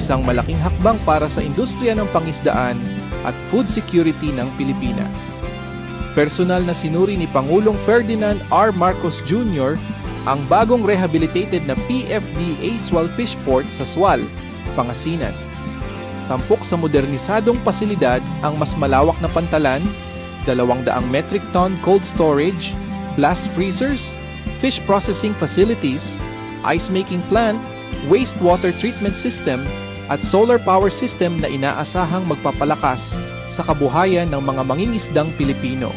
isang malaking hakbang para sa industriya ng pangisdaan at food security ng Pilipinas. Personal na sinuri ni Pangulong Ferdinand R. Marcos Jr. ang bagong rehabilitated na PFD Aswal Fish Port sa Swal, Pangasinan. Tampok sa modernisadong pasilidad ang mas malawak na pantalan, 200 metric ton cold storage, blast freezers, fish processing facilities, ice making plant, wastewater treatment system at solar power system na inaasahang magpapalakas sa kabuhayan ng mga mangingisdang Pilipino.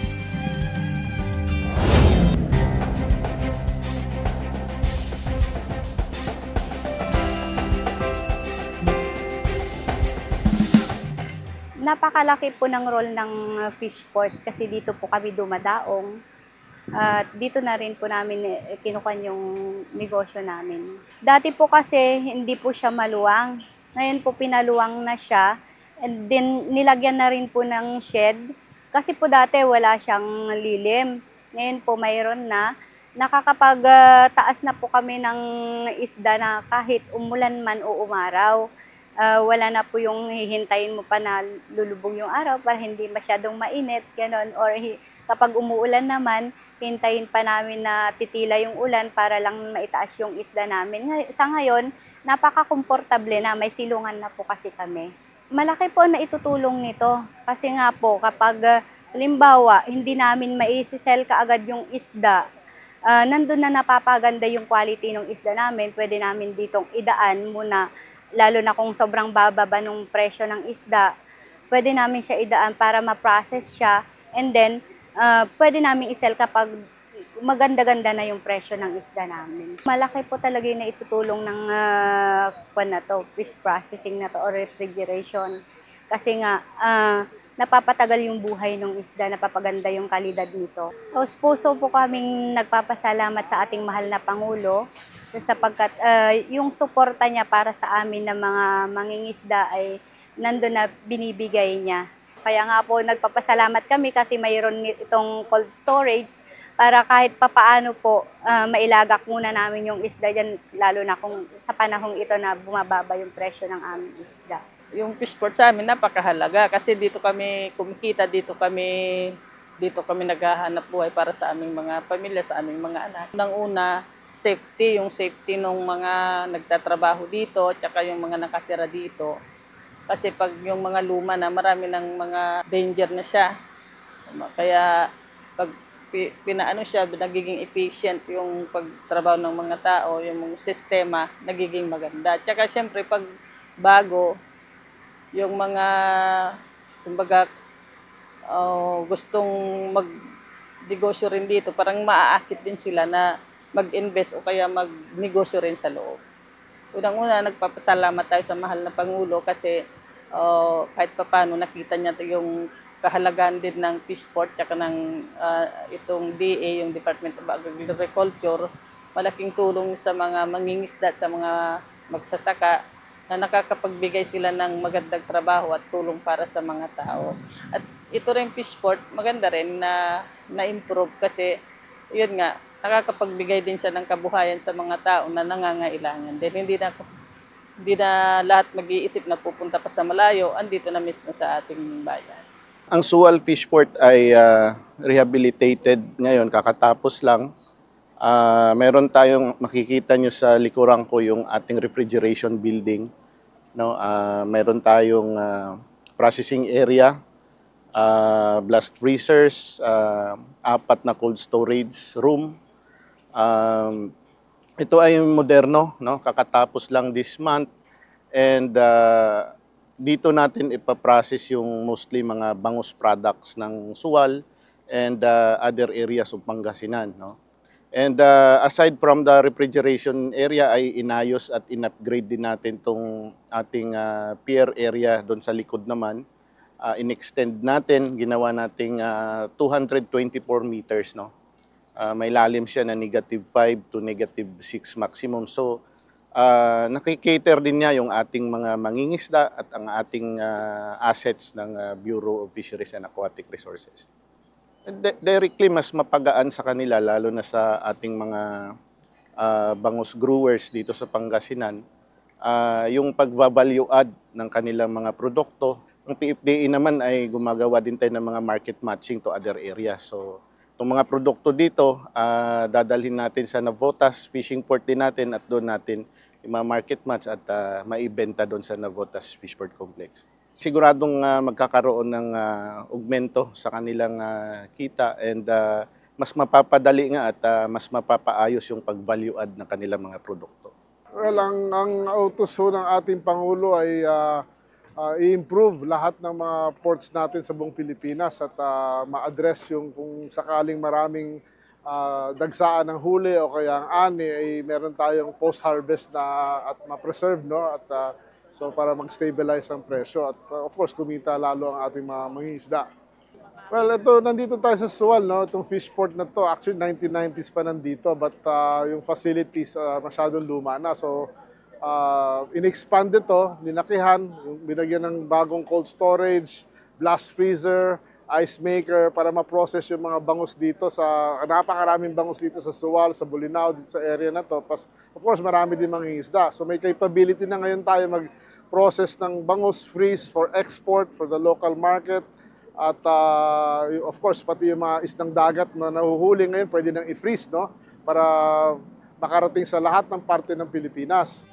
Napakalaki po ng role ng fish port kasi dito po kami dumadaong. At dito na rin po namin kinukuha yung negosyo namin. Dati po kasi hindi po siya maluwang. Ngayon po pinaluwang na siya. And then nilagyan na rin po ng shed. Kasi po dati wala siyang lilim. Ngayon po mayroon na. Nakakapag-taas na po kami ng isda na kahit umulan man o umaraw. Wala na po yung hihintayin mo pa na lulubog yung araw para hindi masyadong mainit, gano'n. Or kapag umuulan naman, hintayin pa namin na titila yung ulan para lang maitaas yung isda namin. Sa ngayon, napaka-komportable na, may silungan na po kasi kami. Malaki po na itutulong nito kasi nga po kapag halimbawa, hindi namin maisisell kaagad yung isda, nandun na napapaganda yung quality ng isda namin, pwede namin ditong idaan muna. Lalo na kung sobrang bababa ng presyo ng isda, pwede namin siya idaan para ma-process siya and then pwede namin isell kapag maganda-ganda na yung presyo ng isda namin. Malaki po talaga yung naitutulong ng fish processing na to or refrigeration. Kasi nga, napapatagal yung buhay ng isda, napapaganda yung kalidad nito. Puso po kaming nagpapasalamat sa ating mahal na Pangulo sapagkat yung suporta niya para sa amin na mga mangingisda ay nandun na binibigay niya. Kaya nga po nagpapasalamat kami kasi mayroon itong cold storage para kahit papaano po mailagak muna namin yung isda dyan, lalo na kung sa panahong ito na bumababa yung presyo ng aming isda. Yung fish port sa amin napakahalaga kasi dito kami kumikita, dito kami naghahanap buhay para sa aming mga pamilya, sa aming mga anak. Unang-una, safety, yung safety ng mga nagtatrabaho dito at saka yung mga nakatira dito. Kasi pag yung mga luma na, marami ng mga danger na siya. Kaya pag pinaano siya, nagiging efficient yung pagtrabaho ng mga tao, yung sistema, nagiging maganda. At saka siyempre pag bago, yung mga kumbaga gustong mag-negosyo rin dito, parang maaakit din sila na mag-invest o kaya mag-negosyo rin sa loob. Unang-una, nagpapasalamat tayo sa mahal na Pangulo kasi kahit pa paano nakita niya yung kahalagan din ng fish port tsaka ng itong DA, yung Department of Agriculture, malaking tulong sa mga mangingisda at sa mga magsasaka na nakakapagbigay sila ng magandang trabaho at tulong para sa mga tao. At ito rin fish port, maganda rin na na-improve kasi yun nga, nakakapagbigay din siya ng kabuhayan sa mga tao na nangangailangan. Then hindi na lahat mag-iisip na pupunta pa sa malayo, andito na mismo sa ating bayan. Ang Sual Fish Port ay rehabilitated ngayon, kakatapos lang. Meron tayong makikita nyo sa likuran ko yung ating refrigeration building. No? Meron tayong processing area, blast freezers, 4 na cold storage room. Ito ay moderno, no? Kakatapos lang this month and dito natin ipaprocess yung mostly mga bangus products ng Sual and other areas of Pangasinan, no? And aside from the refrigeration area ay inayos at in-upgrade din natin tong ating pier area doon sa likod naman. In-extend natin, ginawa nating 224 meters, no? May lalim siya na -5 to -6 maximum. So, nakikater din niya yung ating mga mangingisda at ang ating assets ng Bureau of Fisheries and Aquatic Resources. Directly, mas mapagaan sa kanila, lalo na sa ating mga bangus growers dito sa Pangasinan. yung pagbabalue add ng kanilang mga produkto. Ang PFDA naman ay gumagawa din tayo ng mga market matching to other areas. So, itong mga produkto dito, dadalhin natin sa Navotas Fishing Port din natin at doon natin i-market match at maibenta doon sa Navotas Fishport Complex. Siguradong magkakaroon ng augmento sa kanilang kita and mas mapapadali nga at mas mapapaayos yung pag-value add ng kanilang mga produkto. Well, ang utos ho ng ating Pangulo ay i-improve lahat ng mga ports natin sa buong Pilipinas at ma-address yung kung sakaling maraming dagsaan ng huli o kaya ang ani ay meron tayong post-harvest na at ma-preserve, no? At so para mag-stabilize ang presyo at of course kumita lalo ang ating mga mangingisda. Well, nandito tayo sa Suwal, no? Itong fish port na to, actually 1990s pa nandito, but yung facilities masyadong luma na. So, in-expand ito, linakihan, binagyan ng bagong cold storage, blast freezer, ice maker para ma-process yung mga bangus dito sa napakaraming bangus dito sa Suwal, sa Bolinao, dito sa area na to. Of course, marami din mangingisda. So, may capability na ngayon tayo mag-process ng bangus, freeze for export for the local market. At of course, pati yung mga isdang dagat na nahuhuli ngayon, pwede nang i-freeze, no? Para makarating sa lahat ng parte ng Pilipinas.